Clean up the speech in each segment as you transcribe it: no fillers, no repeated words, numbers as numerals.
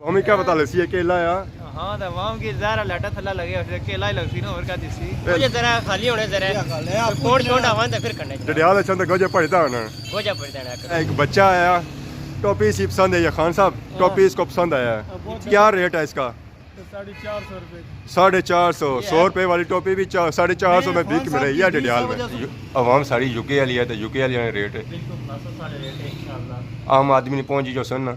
हमें क्या पता लसी है केला या हाँ तो वाम की जरा लाटा थल्ला लगे फिर केला ही लगती ना और क्या दिसी मुझे जरा खाली होने जरा कोड छोड़ आवां तो फिर करने डडियाल अच्छा तो गजे पड़ता है ना गोजा पड़ जाना एक बच्चा आया टोपी सी पसंद है या खान साहब टोपी इसको पसंद आया है क्या रेट है इसका 450 रुपए 450 100 रुपए वाली टोपी भी 450 में बिक में रही है डडियाल में अवाम सारी यूके वाली है तो यूके वाली रेट है आम आदमी ने पहुंची जो सुन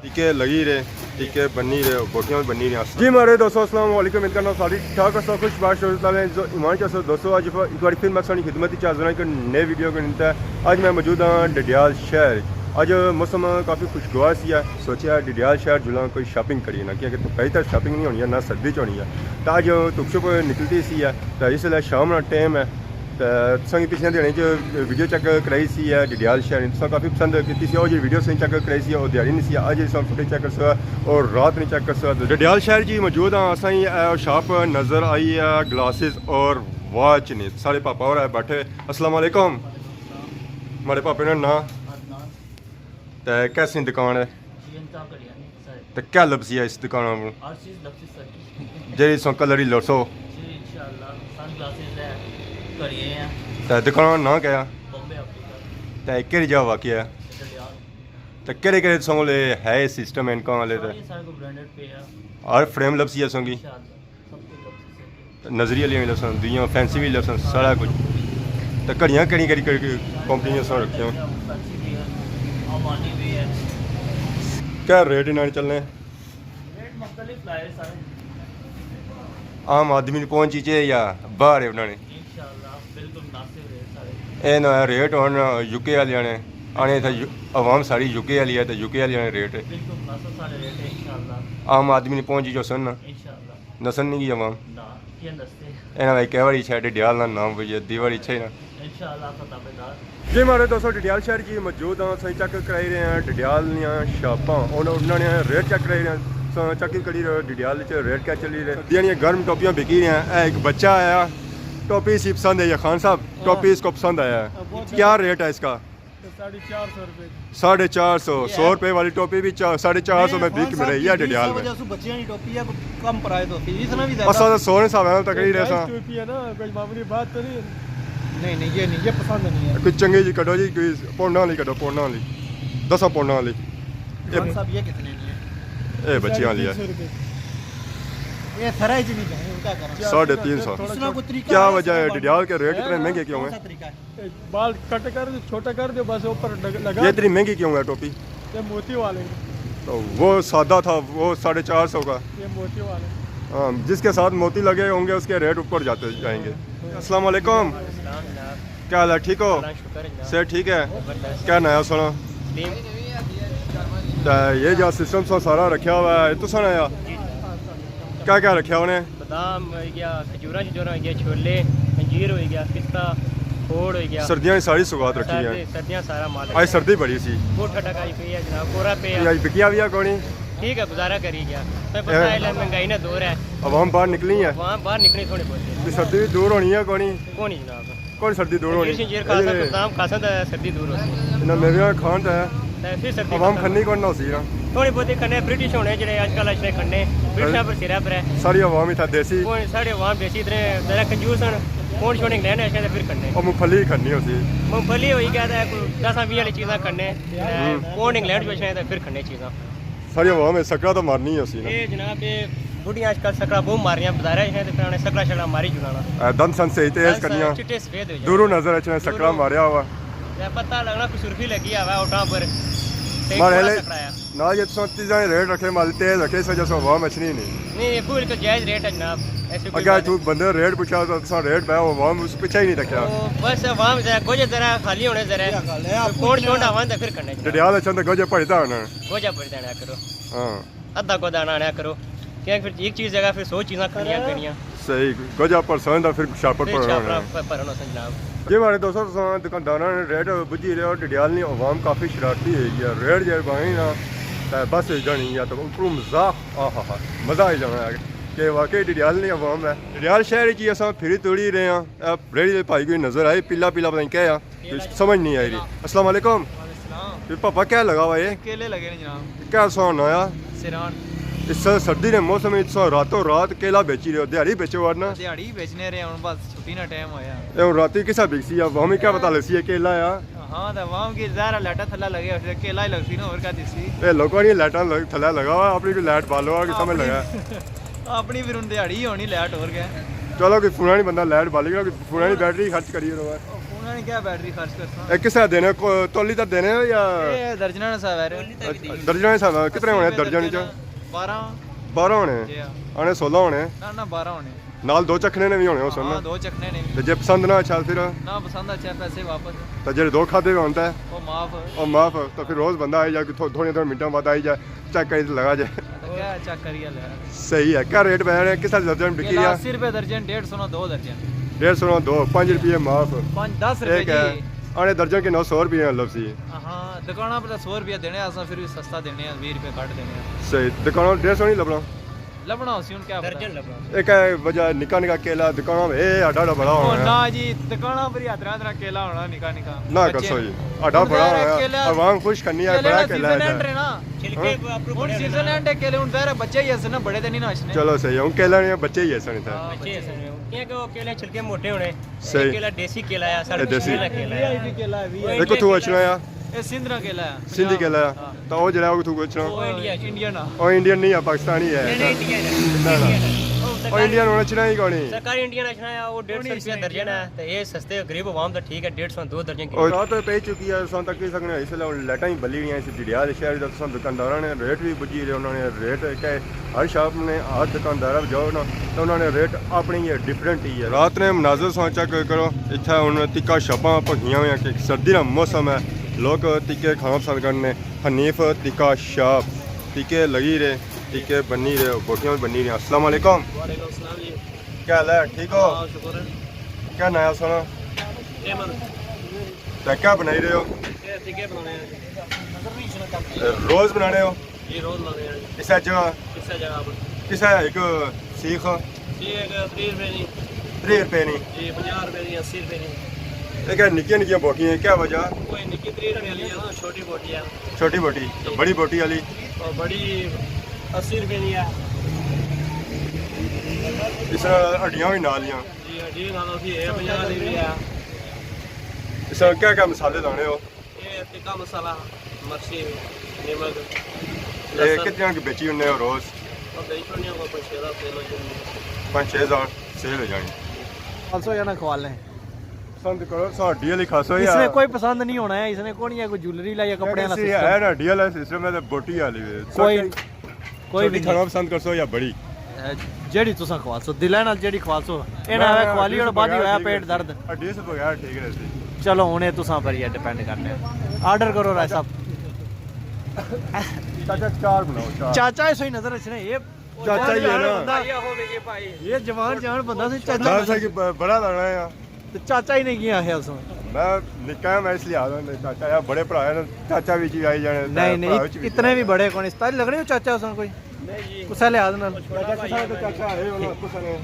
टीके लगी रहे टीके बनी रहे बोटियाँ बनी रही जी हमारे दोस्तों अस्सलाम वालेकुम इनका नाम सारी ठीक है खुश बात जो ईमान के दोस्तों आज एक बार फिर मैं सारी खिदमत चाहता हूँ नए वीडियो का निता है आज मैं मौजूद हाँ डडियाल शहर आज मौसम काफ़ी खुशगवार सी है सोचा डडियाल शहर जुला कोई शॉपिंग करिए ना क्योंकि कई तरह शॉपिंग नहीं होनी है ना सर्दी च होनी है तो अज धुप शुप निकलती सी है तो इसलिए शाम का टाइम है तो तुसें पिछले दिनों वीडियो चेक कराई सी है डडियाल शहर तुसें काफ़ी पसंद की वो जी वीडियो तुसें चेक कराई सी वो दिहाड़ी नहीं सी अज फुटेज चेक कर सकता और रात नहीं चेक कर सकता डडियाल शहर जी मौजूद हाँ असें शॉप नज़र आई है ग्लासेस और वॉच ने सारे पापा और बैठे अस्सलाम वालेकुम हमारे पापे ने ना तो कैसी दुकान है तो क्या लब्सी है इस दुकान में जी सो कलर ही लोसो तो दुकान ना क्या तो केड़ी जगह वाकई है तो केड़े सोंग है सिस्टम है इनका वाले हर फ्रेम लब्सी है सोंगी नजरी वाली लसन दुनिया फैंसी भी लसन सारा कुछ तो घड़ियाँ केड़ी कंपनी रखी क्या रेट इन्होंने चलने आम आदमी ने पहुंची चाहिए या बाहर है उन्होंने ये ना रेट हो यूके वाले ने आने था आवाम सारी यूके वाली है तो यूके वाले ने रेट है आम आदमी ने पहुंची जो सुन नसन नहीं की आवाम इन्हें भाई कई बारी शायद डडियाल ना नाम बजे दीवारी इच्छा ही ना जी हमारे दोस्तों डडियाल शहर जी मौजूद हाँ सही चेक कराई रहे हैं डडियाल शापां उन्होंने रेट चेक कराई रहे हैं चेक करी रहे डडियाल रेट क्या चली रहे दियाँ गर्म टोपियाँ बिकी रही हैं एक बच्चा आया टोपी सी पसंद है या खान साहब टोपी इसको पसंद आया है क्या रेट है इसका 450 रुपए 450 100 रुपए वाली टोपी भी 450 में बिक में रही है डडियाल में असा तो सोने साहब तकड़ी रहे टोपी है ना कोई मामूली बात तो नहीं ये पसंद नहीं है कुछ चंगी जी कटो जी कोई पौना वाली कटो पौना वाली 10 पौना वाली ये कितने की है ये बच्चियां वाली है ये फराइज नहीं है क्या करें 350 क्या वजह है डडियाल के रेट इतने महंगे क्यों हैं बाल कट कर छोटा कर दो बस ऊपर लगा ये इतनी महंगी क्यों है टोपी ये मोती वाले तो वो सादा था वो 450 का ये मोती वाले हाँ जिसके साथ मोती लगे होंगे उसके रेट ऊपर जाते जाएंगे अस्सलाम वालेकुम क्या हाल है ठीक हो से ठीक है क्या नया सुनो ये जो सिस्टम सारा रखा हुआ है तो सुनाया क्या क्या रखा उन्हें बादाम हो गया खजूरा हो गया छोले अंजीर हो गया पिस्ता खोड़ हो गया सर्दियां की सारी सुगात रखी है सर्दियां सारा माल आज सर्दी बड़ी सी वो ठटकाई हुई है जनाब कोरा पे आज बिकिया भी है कोनी ठीक है गुजारा करी गया तो पता है महंगाई ना दौर है अब हम बाहर निकली है वहाँ बाहर निकले थोड़े बहुत सर्दी भी दूर होनी है कोनी कौन जनाब कौन सर्दी दूर होनी सर्दी दूर होती इन्हें मेरे खान तो है फिर सर्दी अब हम खन्नी कौन ना सी ना थोड़ी बहुत खन्ने ब्रिटिश होने जो आजकल अच्छे खन्ने ब्रिटिश पर सिरा पर है सारी अवाम ही था देसी साढ़े वहाँ देसी इतने जरा कंजूस कौन छोड़ने लेने अच्छे फिर खन्ने और मूंगफली खन्नी होती मूंगफली हो गया था 10-20 वाली चीज़ा खन्ने कौन इंग्लैंड जो है फिर खन्ने चीज़ा सारी अवाम है सकरा तो मारनी है ये जनाब ये बुढ़ियाँ आजकल सकरा बहुत मार रही हैं बाजार है तो फिर सकरा शकरा मारी जुलाना दंद सन से तेज करनिया चिट्टे सफेद हो दूरों नजर अच्छे सकरा मारिया हुआ पता लगना कुछ सुर्खी लगी हुआ ओटा पर ना ये तो चीज़ें रेट रखे माल तेज रखे इस वजह से अवाम अच्छी नहीं फूल का जायज़ रेट है जनाब अगर तू बंदे रेट पूछा तो रेट पाया अवाम उस पीछे ही नहीं रखा बस अवाम गोजे जरा खाली होने जरा कोड छोड़ आवां तो फिर करने डडियाल अच्छा तो गोजे पड़ता है ना गोजा पड़ जाना करो हाँ अद्धा को दाना आना करो क्या फिर एक चीज़ जगह फिर 100 चीज़ें करनियां पेनियां सही गोजा पर संदा फिर शापर पर परनो जनाब जी हमारे दोस्तों दुकानदारों ने रेट बुझी रहे और डडियाल ने अवाम काफ़ी शरारती है या रेट जो बाई ना बस जानी या तो ऊपर मजाक हा मज़ा आई जाना है कि वाकई डडियाल ने अवाम है डडियाल शहर की अस फिर तोड़ी रहे हैं रेड़ी भाई कोई नज़र आई पीला पीला पता नहीं क्या समझ नहीं आई रही अस्सलाम वालेकुम पापा क्या लगा हुआ ये केले लगे जनाब क्या सोना आया सिरान इस सर्दी ने मौसम इस रातों रात केला बेची रहे हो दिहाड़ी बेचो वरना ਦਿਹਾੜੀ ਵੇਚਨੇ ਰਹੇ ਹੁਣ ਬਸ ਛੁੱਟੀ ਦਾ ਟਾਈਮ ਹੋਇਆ ये हूँ राती किसा बिकसी है हमें क्या पता लसी है केला या ਹਾਂ ਤਾਂ ਵਾਮ ਕੀ ਜ਼ਾਰਾ ਲਾਟਾ ਥੱਲਾ ਲਗੇ ਉਸ ਕੇਲਾ ਹੀ ਲੱਗਦੀ ਨਾ ਹੋਰ ਕਾ ਦਿਸੀ ये लोगों ने लाइटा थल्ले लगा हुआ अपनी कोई लाइट बालो कि समझ लगा ਆਪਣੀ ਫਿਰ ਹੁਣ ਦਿਹਾੜੀ ਹੋਣੀ ਲੈਟ ਹੋਰ ਗਿਆ चलो कोई फूना नहीं बंदा लाइट बालेगा कोई फूना नहीं बैटरी खर्च करिए रहो ਉਹਨਾਂ ਨੇ ਕਿਹਾ ਬੈਟਰੀ ਖਰਚ ਕਰਨਾ किसा देने को तोली तक देने हो या ਇਹ ਦਰਜਨਾਂ ਦਾ ਸਵਾਰ दर्जन हिसाब कितने होने दर्जन च 12 12 होने ਜੀ आने 16 होने ਨਾ ਨਾ 12 ਹੋਣੇ नाल दो चखने ने भी होने उस ਹਾਂ ਦੋ ਚੱਕਨੇ ਨੇ ते जे पसंद ना अच्छा फिर ਨਾ ਪਸੰਦ ਅੱਛਾ ਪੈਸੇ ਵਾਪਸ तो जे दो खाते हुए होता है ਉਹ ਮਾਫ और माफ तो फिर रोज बंदा आई जाए थोड़ी थोड़ी मिनटों बाद आई जाए चेक कर लगा जाए ਕਿਆ ਚੱਕ ਕਰੀਆ ਲੈ सही है क्या रेट बता रहे हैं किस दर्जन बिकी केला रहा 80 रुपए दर्जन 150 ना 2 दर्जन 150 दो 5 रुपये माफ 10 रुपए एक है जी आने दर्जन के 900 रुपये मतलब सी हाँ दुकाना पर 100 रुपया देने असा फिर भी सस्ता देने 20 रुपए काट देने सही दुकानों 150 नहीं लभना लबना उसी उन क्या दर्जन लबना एक है वजह निका निका केला दुकानों में ए आडा बड़ा ओ होना ना है जी दुकाना पर यात्रा तरह केला होना निका निका ना कसो जी आडा बड़ा होना आवाम खुश करनी है बड़ा केला है ना छिलके उन सीजन एंड केले उन ज़रा बच्चे ही हसन बड़े दिन ही ना असने चलो सही है उन केला नहीं बच्चे ही ऐसा नहीं था बच्चे हसन क्या को केले छिलके मोटे होने सही केला देसी केला है साढ़े देसी केला है केला है देखो तू अच्छा है ये सिंधरा केला है सिंधी केला है तो वो जरा तू अच्छा वो इंडियन ना और इंडियन नहीं है पाकिस्तानी है ना ना और इंडियन होना चाहिए कौन नहीं सरकारी इंडियन अच्छा है वो 150 रुपया दर्जन है तो ये सस्ते गरीब आवाम तो ठीक है 150 2 दर्जन और रात पे चुकी है सोन तक की सकने इसलिए लाइटा ही बली नहीं है इस डिडिया शहर दा सोन दुकानदारों ने रेट भी बुझी रहे उन्होंने रेट क्या हर शॉप ने हर दुकानदार जाओ ना तो उन्होंने रेट अपनी ही डिफरेंट ही है रात ने मनाजर सो चेक करो इतना हूँ तिक्का छापा भखियां हुई कि सर्दी का मौसम है लोग तिक्के खाना पसंद करने हनीफ तिक्का शाप तिक्के लगी रहे तिक्के बनी रहे बोटियाँ भी बनी रही अस्सलाम वालेकुम क्या हाल है ठीक हो क्या नया सुना तो क्या बनाई रहे हो रोज बना रहे हो किस जगह किस एक सीख 3 रुपए नहीं एक निक्की निक्की बोटियाँ क्या वजह छोटी बोटी है छोटी बोटी तो बड़ी बोटी वाली और बड़ी 80 रुपए की है इस तरह हड्डियाँ भी नालियाँ जी हड्डी नालों की है 50 रुपए है इस तरह क्या क्या मसाले लाने हो ये टिक्का मसाला मिर्ची नमक ये कितने की बेची उन्हें रोज और दही छोड़ने को 5-6 सेल हो जाएंगे 5-6 हज़ार सेल हो जानी 500 या ना खवा लें पसंद करो सो हड्डी वाली खासो या इसने कोई पसंद नहीं होना है इसने कौन या कोई ज्वेलरी ला या कपड़े वाला है सिस्टम ना हड्डी वाला सिस्टम है तो बोटी वाली कोई भी खाना पसंद करसो या बड़ी जेडी तुसा खवासो दिले नाल जेडी खवासो एना वे खवाली और बादी होया पेट दर्द हड्डी से बगैर ठीक रहती चलो हुने तुसा पर ये डिपेंड करने ऑर्डर करो राय साहब चाचा चार बनाओ चार चाचा ही सोई नजर इसने ये चाचा ही है ना ये जवान जान बंदा से चाचा चार से कि बड़ा लगना है यार तो चाचा ही नहीं किया है उसमें मैं निका मैं इसलिए आ रहा हूँ चाचा यार बड़े भरा है ना चाचा भी जी आई जाने नहीं नहीं इतने भी बड़े कौन इस लग रहे हो चाचा उसमें कोई कुछ लिहाज ना चाचा है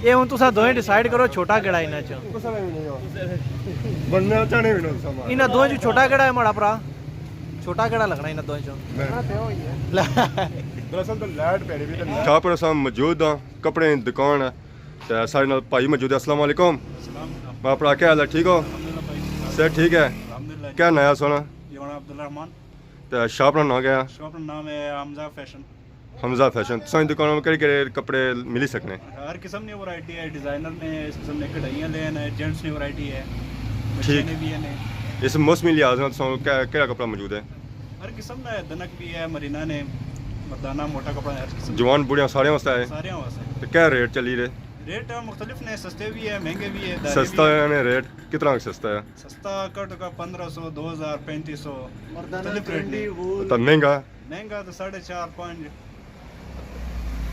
ये हूँ तुसा दोवें डिसाइड करो छोटा केड़ा इना च बनने चाहने भी नहीं समा इना दोवें च छोटा केड़ा है माड़ा भरा छोटा केड़ा लगना इना दोवें च दरअसल तो लाइट पैरी भी तो शॉप पर हम मौजूद हां कपड़े दी दुकान है ते सारे नाल भाई मौजूद है अस्सलाम वालेकुम मैं अपना क्या हाल है ठीक हो सर ठीक है क्या नया सोना अब्दुल रहमान ते शॉप का नाम क्या है शॉप का नाम है हमजा फैशन हमजा फैशन सारी दुकानों में केड़े कपड़े मिली सकने हर किस्म की वैरायटी है डिजाइनर ने इस किस्म ने कढ़ाइयां लेन है जेंट्स की वैरायटी है ठीक। मशीनें भी है इस मौसमी लिहाज में क्या कपड़ा मौजूद है हर किस्म का दनक भी है मरीना ने मर्दाना मोटा कपड़ा है हर किस्म जवान बुढ़िया सारे वास्ते है सारे वास्ते तो क्या रेट चली रहे रेट मुख्तलिफ ने सस्ते भी है महंगे भी है दारी सस्ता भी है रेट कितना सस्ता है सस्ता कट का 1500 2000 3500 मुख्तलिफ रेट ने तो महंगा महंगा तो 4.5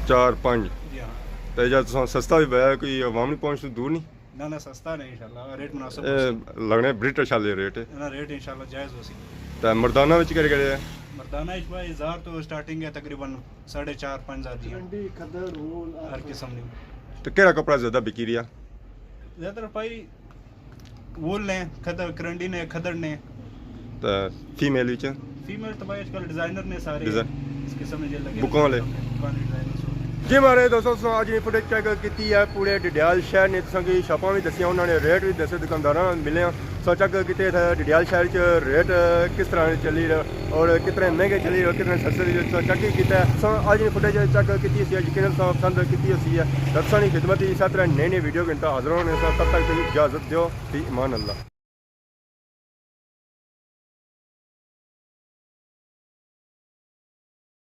4-5 जी हाँ तो जब सस्ता भी है कोई आवाम नहीं पहुँच तो दूर नहीं ना सस्ता नहीं इंशाल्लाह रेट मुनासिब लगने ब्रिटिश वाले रेट है ना रेट इंशाल्लाह जायज़ हो सी तो मर्दाना में केड़े है मर्दाना इस बार 1000 तो स्टार्टिंग है तकरीबन 4.5-5 दी हर किस्म की तो केड़ा कपड़ा ज्यादा बिकी रिया ज़्यादातर भाई वूल ने खदर करंडी ने खदर ने तो फीमेल विच फीमेल तो भाई आजकल डिजाइनर ने सारे डिजाइन इस किस्म में जे लगे बुकों वाले। बुकों वाले डिजाइनर जी मारे दोस्तों अज ने फुटेज चेक की है पूरे डडियाल शहर ने तुसा की शॉपां भी दसियां उन्होंने रेट भी दसे दुकानदारां मिले सो चेक किते डडियाल शहर च रेट किस तरह चली रहे और कितने महंगे चली रहे कितने सस्ते चेक किया अज ने फुटेज चेक की यकीन पसंद की है दसानी खिदमत इस तरह नई नई वीडियो घंटा हाजिर होने तब तक इजाजत दो ईमान अल्लाह।